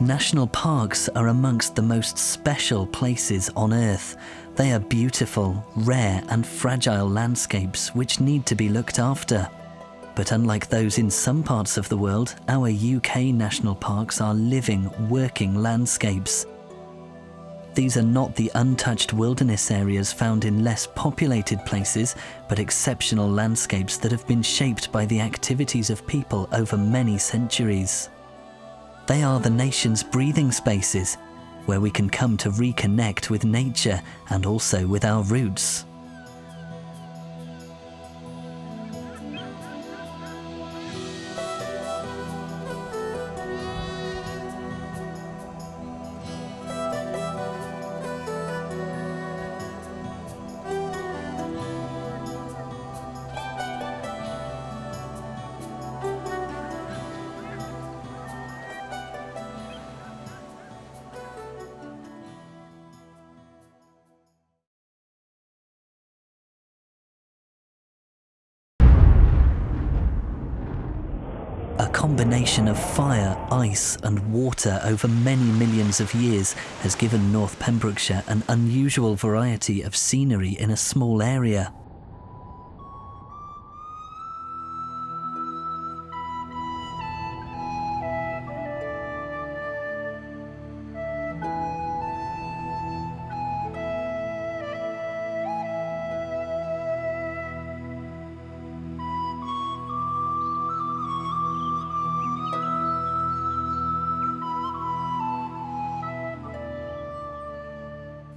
National parks are amongst the most special places on Earth. They are beautiful, rare and fragile landscapes which need to be looked after. But unlike those in some parts of the world, our UK national parks are living, working landscapes. These are not the untouched wilderness areas found in less populated places, but exceptional landscapes that have been shaped by the activities of people over many centuries. They are the nation's breathing spaces, where we can come to reconnect with nature and also with our roots. A combination of fire, ice and water over many millions of years has given North Pembrokeshire an unusual variety of scenery in a small area.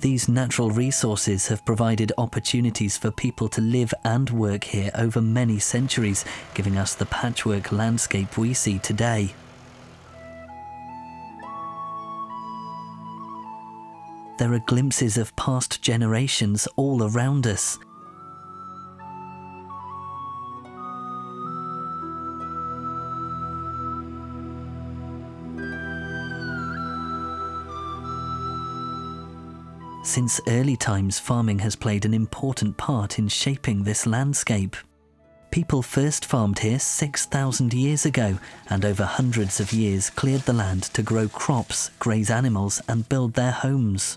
These natural resources have provided opportunities for people to live and work here over many centuries, giving us the patchwork landscape we see today. There are glimpses of past generations all around us. Since early times, farming has played an important part in shaping this landscape. People first farmed here 6,000 years ago, and over hundreds of years cleared the land to grow crops, graze animals, and build their homes.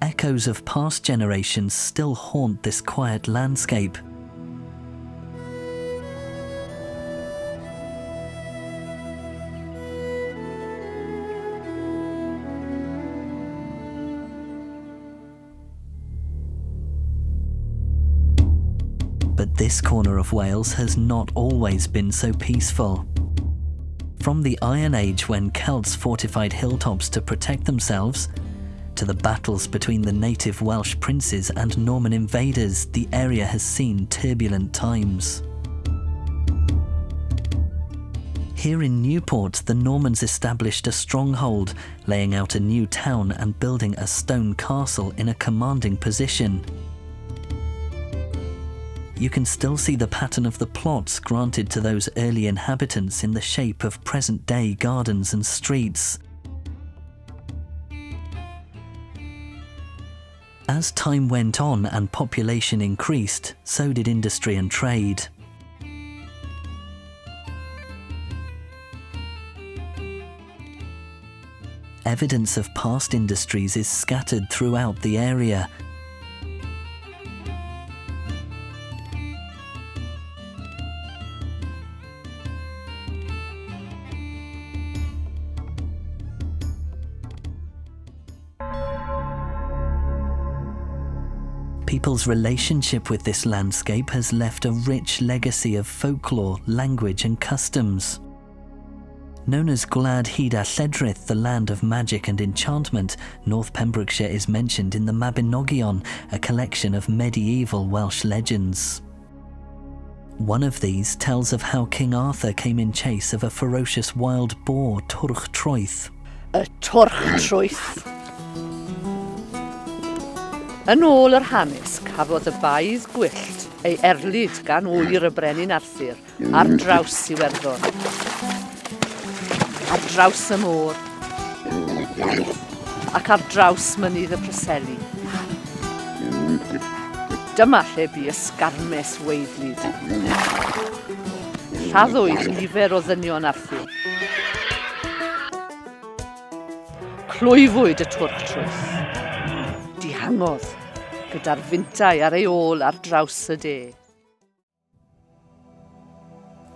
Echoes of past generations still haunt this quiet landscape. But this corner of Wales has not always been so peaceful. From the Iron Age, when Celts fortified hilltops to protect themselves, to the battles between the native Welsh princes and Norman invaders, the area has seen turbulent times. Here in Newport, the Normans established a stronghold, laying out a new town and building a stone castle in a commanding position. You can still see the pattern of the plots granted to those early inhabitants in the shape of present-day gardens and streets. As time went on and population increased, so did industry and trade. Evidence of past industries is scattered throughout the area. People's relationship with this landscape has left a rich legacy of folklore, language and customs. Known as Gwlad Hyd a Lledrith, the land of magic and enchantment, North Pembrokeshire is mentioned in the Mabinogion, a collection of medieval Welsh legends. One of these tells of how King Arthur came in chase of a ferocious wild boar, Twrch Troeth. Y Twrch Troeth. Yn ôl yr hanes, cafodd y baedd gwyllt ei erlyd gan wyr y brenin Arthur ar draws Iwerddon. Ar draws y môr, ac ar draws mynydd y Preseli. Dyma lle bu ysgarmes weidlyd. Lladdwyd nifer o ddynion Arthur. Clwyfwyd y twrch trwys. Dihangodd, gyda'r fintau ar ei ôl ar draws y de.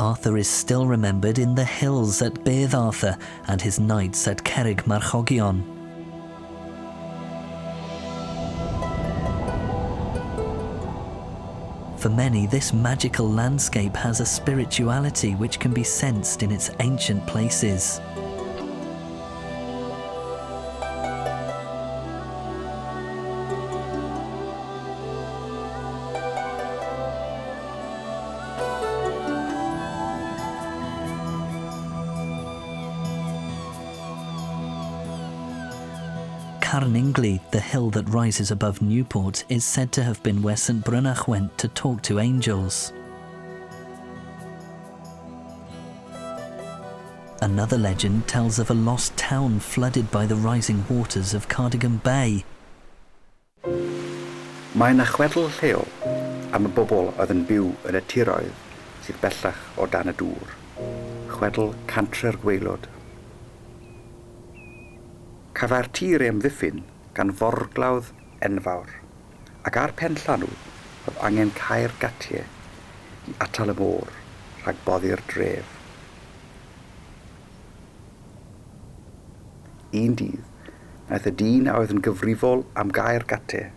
Arthur is still remembered in the hills at Bedd Arthur and his knights at Cerrig Marchogion. For many, this magical landscape has a spirituality which can be sensed in its ancient places. Carningli, the hill that rises above Newport, is said to have been where St Brynach went to talk to angels. Another legend tells of a lost town flooded by the rising waters of Cardigan Bay. Mae yna chwedl lleol am y bobl oedd yn byw yn y tiroedd sydd bellach o dan y dŵr. Chwedl Cantre'r Gwaelod. Cafai'r tir ei amddiffyn gan forglawdd enfawr, ac ar pen llanw oedd angen caer gatiau i atal y môr rhag boddi'r dref. Un dydd, wnaeth y dyn a oedd yn gyfrifol am gaer gatiau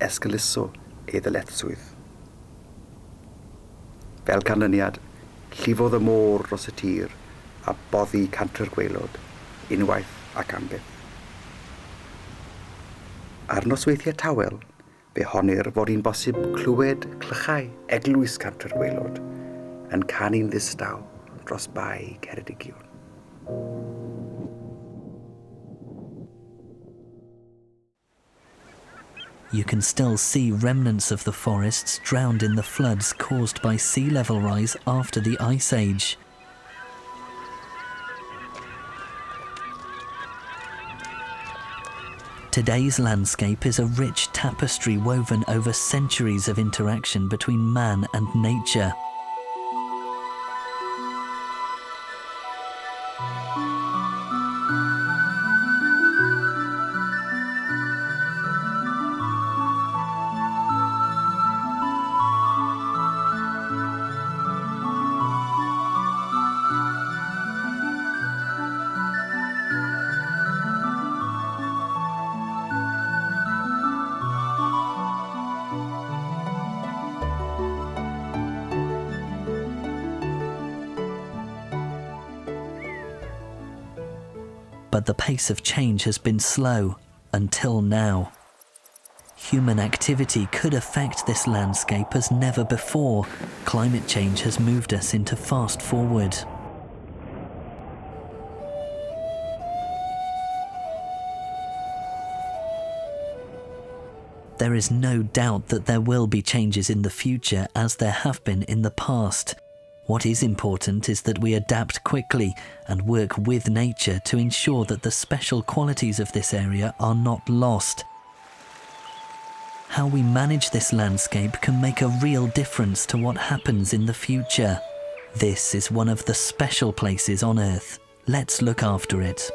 esgyluso ei ddyletswydd. Fel canlyniad, llifodd y môr dros y tir a boddi Cantre'r Gwaelod unwaith ac am byth. Ar nosweithiau tawel, fe honir fod hi'n bosib clywed clychau eglwys Cantre'r Gwaelod yn canu'n ddistaw dros bai Ceredigion. You can still see remnants of the forests drowned in the floods caused by sea level rise after the Ice Age. Today's landscape is a rich tapestry woven over centuries of interaction between man and nature. But the pace of change has been slow until now. Human activity could affect this landscape as never before. Climate change has moved us into fast forward. There is no doubt that there will be changes in the future as there have been in the past. What is important is that we adapt quickly and work with nature to ensure that the special qualities of this area are not lost. How we manage this landscape can make a real difference to what happens in the future. This is one of the special places on Earth. Let's look after it.